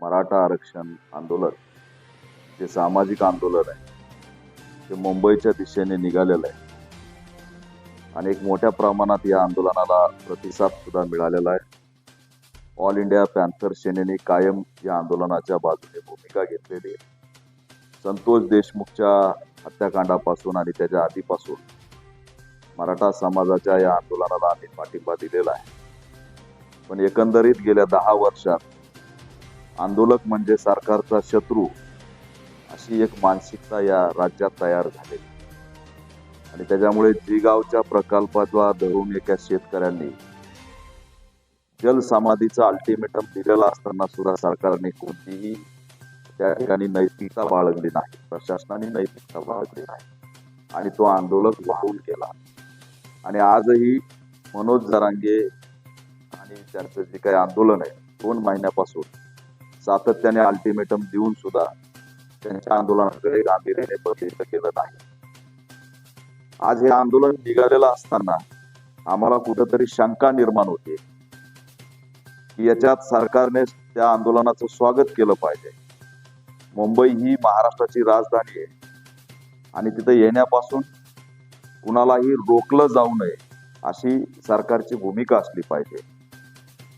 मराठा आरक्षण आंदोलन जे सामाजिक आंदोलन आहे ते मुंबईच्या दिशेने निघालेलं आहे आणि एक मोठ्या प्रमाणात या आंदोलनाला प्रतिसाद सुद्धा मिळालेला आहे. ऑल इंडिया पॅन्थर सेनेने कायम या आंदोलनाच्या बाजूने भूमिका घेतलेली आहे. संतोष देशमुखच्या हत्याकांडापासून आणि त्याच्या आधीपासून मराठा समाजाच्या या आंदोलनाला आम्ही पाठिंबा दिलेला आहे. पण एकंदरीत गेल्या 10 वर्षात आंदोलक म्हणजे सरकारचा शत्रू अशी एक मानसिकता या राज्यात तयार झालेली आणि त्याच्यामुळे जिगावच्या प्रकल्पाचा धरून एका शेतकऱ्यांनी जलसमाधीचा अल्टिमेटम दिलेला असताना सुद्धा सरकारने कोणतीही त्या ठिकाणी नैतिकता बाळगली नाही, प्रशासनाने नैतिकता बाळगली नाही आणि तो आंदोलक वाहून गेला. आणि आजही मनोज जरांगे आणि त्यांचं जे काही आंदोलन आहे 2 महिन्यापासून सातत्याने अल्टिमेटम देऊन सुद्धा त्यांच्या आंदोलनाकडे गांभीर्याने बघितलं गेलं नाही. आज हे आंदोलन निघालेलं असताना आम्हाला कुठंतरी शंका निर्माण होते की याच्यात सरकारने त्या आंदोलनाचं स्वागत केलं पाहिजे. मुंबई ही महाराष्ट्राची राजधानी आहे आणि तिथे येण्यापासून कुणालाही रोखलं जाऊ नये अशी सरकारची भूमिका असली पाहिजे.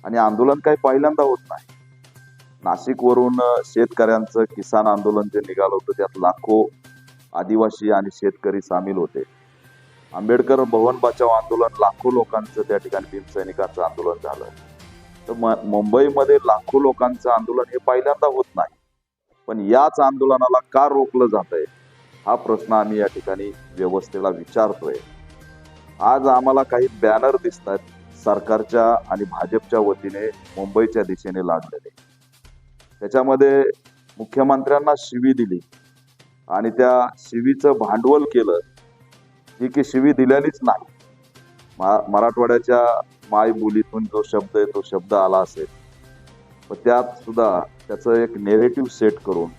आणि आंदोलन काही पहिल्यांदा होत नाही. नाशिकवरून शेतकऱ्यांचं किसान आंदोलन जे निघालं होतं त्यात लाखो आदिवासी आणि शेतकरी सामील होते. आंबेडकर भवन बचाव आंदोलन लाखो लोकांचं त्या ठिकाणी भीमसैनिकांचं आंदोलन झालं. तर मुंबईमध्ये लाखो लोकांचं आंदोलन हे पहिल्यांदा होत नाही. पण याच आंदोलनाला का रोखलं जातंय हा प्रश्न आम्ही या ठिकाणी व्यवस्थेला विचारतोय. आज आम्हाला काही बॅनर दिसत आहेत सरकारच्या आणि भाजपच्या वतीने मुंबईच्या दिशेने लागलेले. त्याच्यामध्ये मुख्यमंत्र्यांना शिवी दिली आणि त्या शिवीचं भांडवल केलं. जी की शिवी दिलेलीच नाही. मराठवाड्याच्या मायबोलीतून जो शब्द आहे तो शब्द आला असेल, पण त्यात सुद्धा त्याचं एक नेरेटिव्ह सेट करून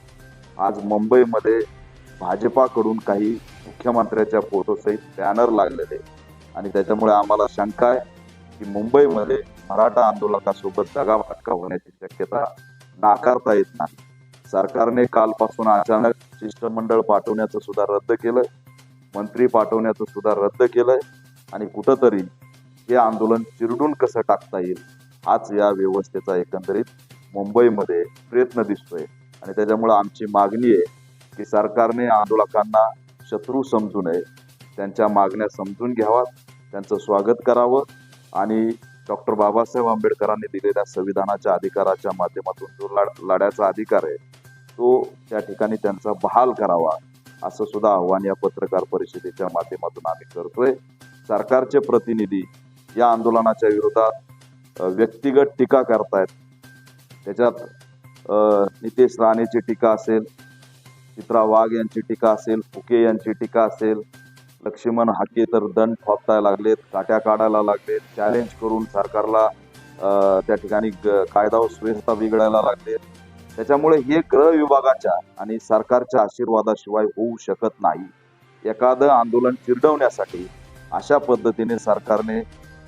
आज मुंबईमध्ये भाजपाकडून काही मुख्यमंत्र्याच्या फोटोसहित बॅनर लागलेले आणि त्याच्यामुळे आम्हाला शंका आहे की मुंबईमध्ये मराठा आंदोलकासोबत दगाफटका होण्याची शक्यता नाकारता येत नाही. सरकारने कालपासून अचानक शिष्टमंडळ पाठवण्याचं सुद्धा रद्द केलंय, मंत्री पाठवण्याचं सुद्धा रद्द केलंय आणि कुठंतरी हे आंदोलन चिरडून कसं टाकता येईल हाच या व्यवस्थेचा एकंदरीत मुंबईमध्ये प्रयत्न दिसतोय. आणि त्याच्यामुळे आमची मागणी आहे की सरकारने आंदोलकांना शत्रू समजू नये, त्यांच्या मागण्या समजून घ्याव्यात, त्यांचं स्वागत करावं आणि डॉक्टर बाबासाहेब आंबेडकरांनी दिलेल्या संविधानाच्या अधिकाराच्या माध्यमातून जो लढ्याचा अधिकार आहे तो त्या ठिकाणी त्यांचा बहाल करावा असं सुद्धा आव्हान या पत्रकार परिषदेच्या माध्यमातून आम्ही करतोय. सरकारचे प्रतिनिधी या आंदोलनाच्या विरोधात व्यक्तिगत टीका करतायत. त्याच्यात नितेश राणेची टीका असेल, चित्रा वाघ यांची टीका असेल, फुके यांची टीका असेल, लक्ष्मण हाके तर दंड ठोकताय लागलेत, काट्या काढायला लागलेत, चॅलेंज करून सरकारला त्या ठिकाणी कायदा व सुव्यवस्था बिघडायला लागलेत. त्याच्यामुळे हे गृह विभागाच्या आणि सरकारच्या आशीर्वादाशिवाय होऊ शकत नाही. एखादं आंदोलन चिरडवण्यासाठी अशा पद्धतीने सरकारने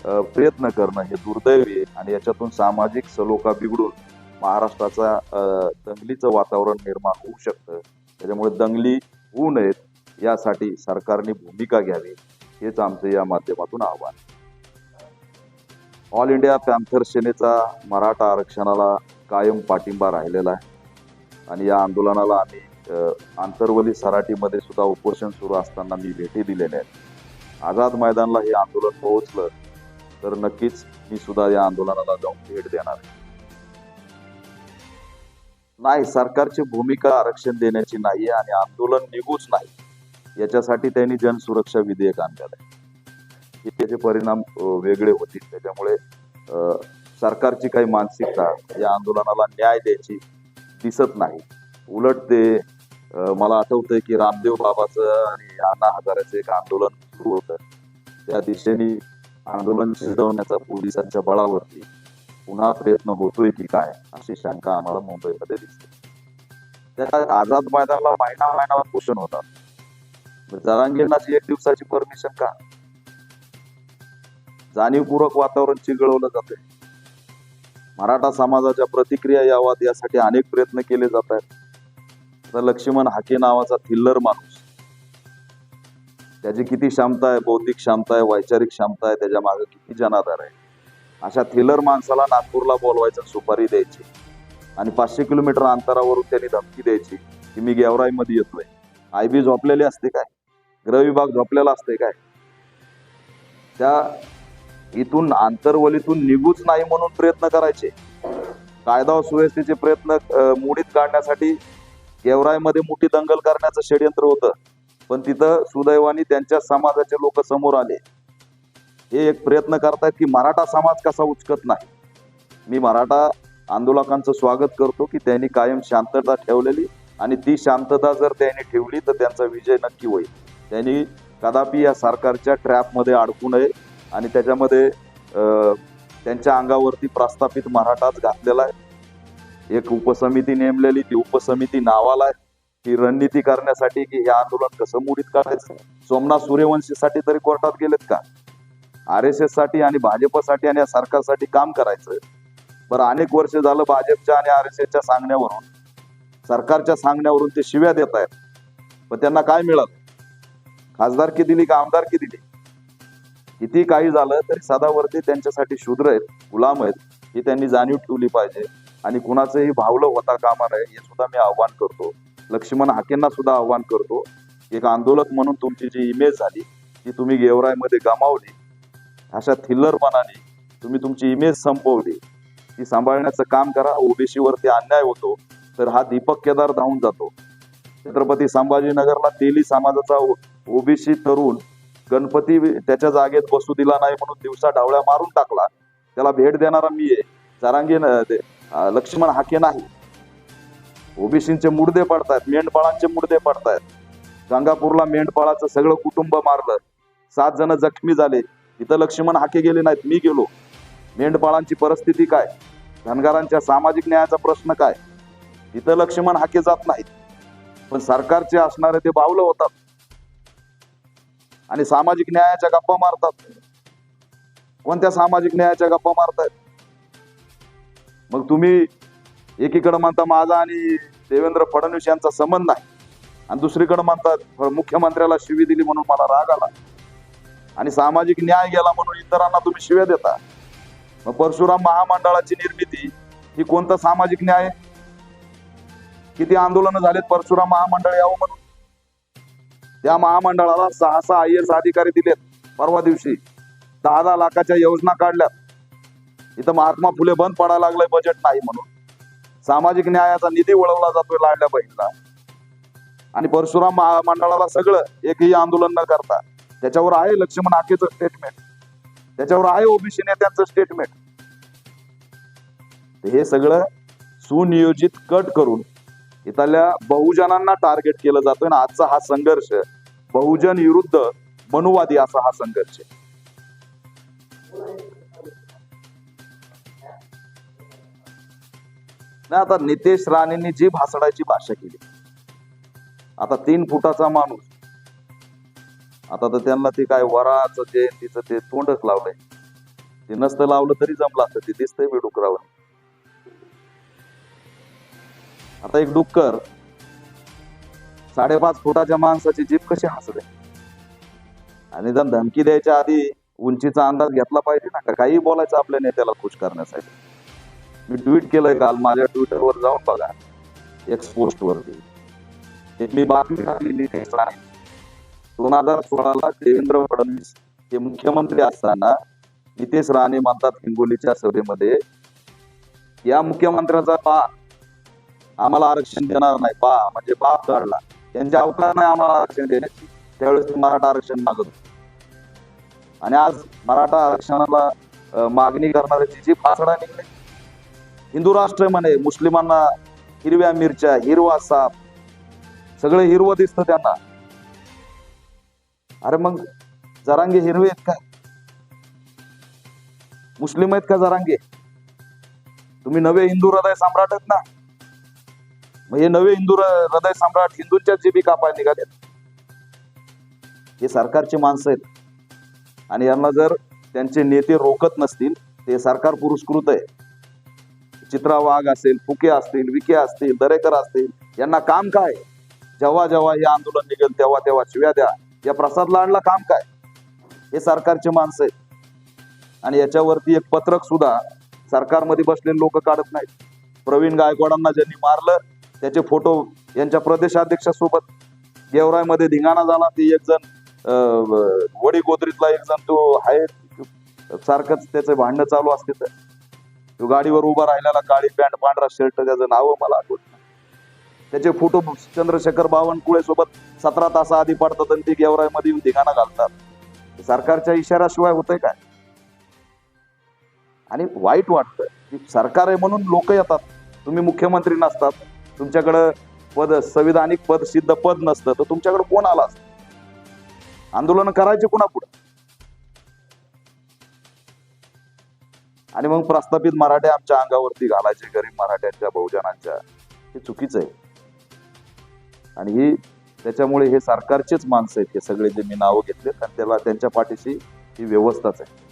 प्रयत्न करणं हे दुर्दैवी आहे आणि याच्यातून सामाजिक सलोखा बिघडून महाराष्ट्राचा दंगलीचं वातावरण निर्माण होऊ शकतं. त्याच्यामुळे दंगली होऊ नयेत यासाठी सरकारने भूमिका घ्यावी हेच आमचं या माध्यमातून आव्हान. ऑल इंडिया पॅन्थर सेनेचा मराठा आरक्षणाला कायम पाठिंबा राहिलेला आहे आणि या आंदोलनाला आम्ही आंतरवली सराटीमध्ये सुद्धा उपोषण सुरू असताना मी भेटी दिलेल्या आहेत. आझाद मैदानला हे आंदोलन पोहोचलं तर नक्कीच मी सुद्धा या आंदोलनाला जाऊन भेट देणार नाही. सरकारची भूमिका आरक्षण देण्याची नाही आणि आंदोलन निघूच नाही याच्यासाठी त्यांनी जनसुरक्षा विधेयक आणलेलं आहे. त्याचे परिणाम वेगळे होतील. त्याच्यामुळे सरकारची काही मानसिकता या आंदोलनाला न्याय द्यायची दिसत नाही. उलट ते मला आठवतंय की रामदेव बाबाचं आणि अण्णा हजारेचं एक आंदोलन सुरू होतं. त्या दिशेने आंदोलन शिजवण्याचा पोलिसांच्या बळावरती पुन्हा प्रयत्न होतोय की काय अशी शंका आम्हाला मुंबईमध्ये दिसते. त्या आझाद मैदानाला महिना उपोषण होतात. जरांगेंनाची 1 दिवसाची परमिशन का? जाणीवपूर्वक वातावरण चिघळवलं जाते. मराठा समाजाच्या प्रतिक्रिया याव्यात यासाठी अनेक प्रयत्न केले जात आहेत. तर लक्ष्मण हाके नावाचा थिल्लर माणूस, त्याची किती क्षमता आहे, बौद्धिक क्षमता आहे, वैचारिक क्षमता आहे, त्याच्या मागे किती जनाधार आहे. अशा थिल्लर माणसाला नागपूरला बोलवायचं, सुपारी द्यायची आणि 500 किलोमीटर अंतरावरून त्यांनी धमकी द्यायची की मी गेवराईमध्ये येतोय. आयबी झोपलेली असते काय? गृहविभाग झोपलेला असते काय? त्या इथून आंतरवलीतून निघूच नाही म्हणून प्रयत्न करायचे. कायदा व सुव्यवस्थेचे प्रयत्न मोडीत काढण्यासाठी गेवराईमध्ये मोठी दंगल करण्याचं षडयंत्र होतं. पण तिथं सुदैवाने त्यांच्या समाजाचे लोक समोर आले. हे एक प्रयत्न करतायत की मराठा समाज कसा उचकत नाही. मी मराठा आंदोलकांचं स्वागत करतो की त्यांनी कायम शांतता ठेवलेली, आणि ती शांतता जर त्यांनी ठेवली तर त्यांचा विजय नक्की होईल. त्यांनी कदापि या सरकारच्या ट्रॅपमध्ये अडकू नये आणि त्याच्यामध्ये त्यांच्या अंगावरती प्रस्थापित मराठाच घातलेला आहे. एक उपसमिती नेमलेली, ती उपसमिती नावाला आहे. ही रणनीती करण्यासाठी की हे आंदोलन कसं मोडीत काढायचं. सोमनाथ सूर्यवंशीसाठी तरी कोर्टात गेलेत का? RSS साठी आणि भाजपसाठी आणि या सरकारसाठी काम करायचं. बरं, अनेक वर्ष झालं भाजपच्या आणि RSSच्या सांगण्यावरून, सरकारच्या सांगण्यावरून ते शिव्या देत आहेत. पण त्यांना काय मिळालं? खासदारकी दिली का आमदारकी दिली? किती काही झालं तरी सदावर्ती त्यांच्यासाठी शूद्र आहेत, गुलाम आहेत, ही त्यांनी जाणीव ठेवली पाहिजे. आणि कुणाचंही भावलं होता कामा नये हे सुद्धा मी आव्हान करतो. लक्ष्मण हाकेंना सुद्धा आव्हान करतो. एक आंदोलक म्हणून तुमची जी इमेज झाली ती तुम्ही गेवराईमध्ये गमावली. अशा थिल्लरपणाने तुम्ही तुमची इमेज संपवली. ती सांभाळण्याचं काम करा. ओबीसी वरती अन्याय होतो तर हा दीपक केदार धावून जातो. छत्रपती संभाजीनगरला तेली समाजाचा ओबीसी तरुण गणपती त्याच्या जागेत बसू दिला नाही म्हणून दिवसा डावळ्या मारून टाकला. त्याला भेट देणारा मी आहे, जरांगे लक्ष्मण हाके नाही. ओबीसींचे मुडदे पडतायत, मेंढपाळांचे मुडदे पडतायत. गंगापूरला मेंढपाळाचं सगळं कुटुंब मारलं, 7 जण जखमी झाले. इथं लक्ष्मण हाके गेले नाहीत, मी गेलो. मेंढपाळांची परिस्थिती काय, धनगरांच्या सामाजिक न्यायाचा प्रश्न काय, इथं लक्ष्मण हाके जात नाहीत. पण सरकारचे असणारे ते बावलं होतात आणि सामाजिक न्यायाच्या गप्पा मारतात. कोणत्या सामाजिक न्यायाच्या गप्पा मारतायत? मग तुम्ही एकीकडे म्हणता माझा आणि देवेंद्र फडणवीस यांचा संबंध नाही, आणि दुसरीकडे म्हणतात मुख्यमंत्र्याला शिवी दिली म्हणून मला राग आला, आणि सामाजिक न्याय गेला म्हणून इतरांना तुम्ही शिव्या देता. मग परशुराम महामंडळाची निर्मिती ही कोणता सामाजिक न्याय? किती आंदोलन झालेत परशुराम महामंडळ यावं म्हणून. त्या महामंडळाला 6 IAS अधिकारी दिलेत. परवा दिवशी 10 लाखाच्या योजना काढल्यात. इथं महात्मा फुले बंद पडायला लागलंय बजेट नाही म्हणून. सामाजिक न्यायाचा निधी वळवला जातोय लाडल्या बहिणीला, आणि परशुराम महामंडळाला सगळं एकही आंदोलन न करता. त्याच्यावर आहे लक्ष्मण हाकेचं स्टेटमेंट, त्याच्यावर आहे ओबीसी नेत्यांचं स्टेटमेंट. हे सगळं सुनियोजित कट करून इथल्या बहुजनांना टार्गेट केलं जातोय. आणि आजचा हा संघर्ष बहुजन विरुद्ध मनुवादी असा हा संघर्ष आहे. नाही, आता नितेश राणेंनी जी भासडायची भाषा केली, आता 3 फुटाचा माणूस, आता तर त्यांना ते काय वराचं जयंतीचं ते तोंडच लावलंय. ते नसतं लावलं तरी जमलं असतं, ते दिसतंय मी डुकरावर. आता एक डुक्कर 5.5 फुटाच्या माणसाची जीभ कशी हसते. आणि जर धमकी द्यायच्या आधी उंचीचा अंदाज घेतला पाहिजे ना, का काही बोलायचं आपल्या नेत्याला खुश करण्यासाठी. मी ट्विट केलंय काल, माझ्या ट्विटरवर जाऊन बघा, एक्स पोस्ट वरती एक मी बातमी टाकली. नितेश राणे 2016ला देवेंद्र फडणवीस हे मुख्यमंत्री असताना नितेश राणे म्हणतात हिंगोलीच्या सभेमध्ये, या मुख्यमंत्र्याचा पा आम्हाला आरक्षण देणार नाही. पा म्हणजे बाप काढला, त्यांच्या अवकाश नाही आम्हाला आरक्षण देण्याची. त्यावेळेस मराठा आरक्षण मागत होते. आणि आज मराठा आरक्षणाला मागणी करणाऱ्याची जी फासडा निघली. हिंदू राष्ट्र म्हणे, मुस्लिमांना हिरव्या मिरच्या, हिरवा साप, सगळे हिरवं दिसतं त्यांना. अरे मग जरांगे हिरवे आहेत का? मुस्लिम आहेत का जरांगे? तुम्ही नवे हिंदू हृदय सम्राट आहेत ना. मग हे नवे हिंदू हृदय सम्राट हिंदूंच्या जीबी कापाय निघालेत. हे सरकारची माणसं आहेत, आणि यांना जर त्यांचे नेते रोखत नसतील, ते सरकार पुरस्कृत आहे. चित्रा वाघ असेल, फुके असतील, विखे असतील, दरेकर असतील, यांना काम काय? जेव्हा जेव्हा हे आंदोलन निघेल तेव्हा तेव्हा शिव्या द्या. या प्रसाद लाडला काम काय? हे सरकारचे माणसं आहेत आणि याच्यावरती एक पत्रक सुद्धा सरकारमध्ये बसलेले लोक काढत नाहीत. प्रवीण गायकवाडांना ज्यांनी मारलं त्याचे फोटो यांच्या प्रदेशाध्यक्षासोबत गेवराईमध्ये धिंगाणा झाला. ते एक जण वडी गोत्रीतला एक जण तो आहे, सारखंच त्याचे भांडणं चालू असते. तर तो गाडीवर उभा राहिलेला, काळी पॅन्ट पांढरा शर्ट, त्याचं नाव मला आठवत नाही. त्याचे फोटो चंद्रशेखर बावनकुळे सोबत 17 तासाआधी पडतात आणि ते गेवराईमध्ये येऊन धिंगाणा घालतात. सरकारच्या इशाऱ्याशिवाय होतंय काय? आणि वाईट वाटतं की सरकार आहे म्हणून लोक येतात. तुम्ही मुख्यमंत्री नसतात, तुमच्याकडं पद, संविधानिक पद, सिद्ध पद नसतं, तर तुमच्याकडे कोण आला असतं? आंदोलन करायचे कुणा पुढे? आणि मग प्रस्थापित मराठे आमच्या अंगावरती घालायचे, गरीब मराठ्यांच्या, बहुजनांच्या. हे चुकीचं आहे. आणि ही त्याच्यामुळे हे सरकारचेच माणसं आहेत हे सगळे जे मी नावं घेतले, आणि त्याला त्यांच्या पाठीशी ही व्यवस्थाच आहे.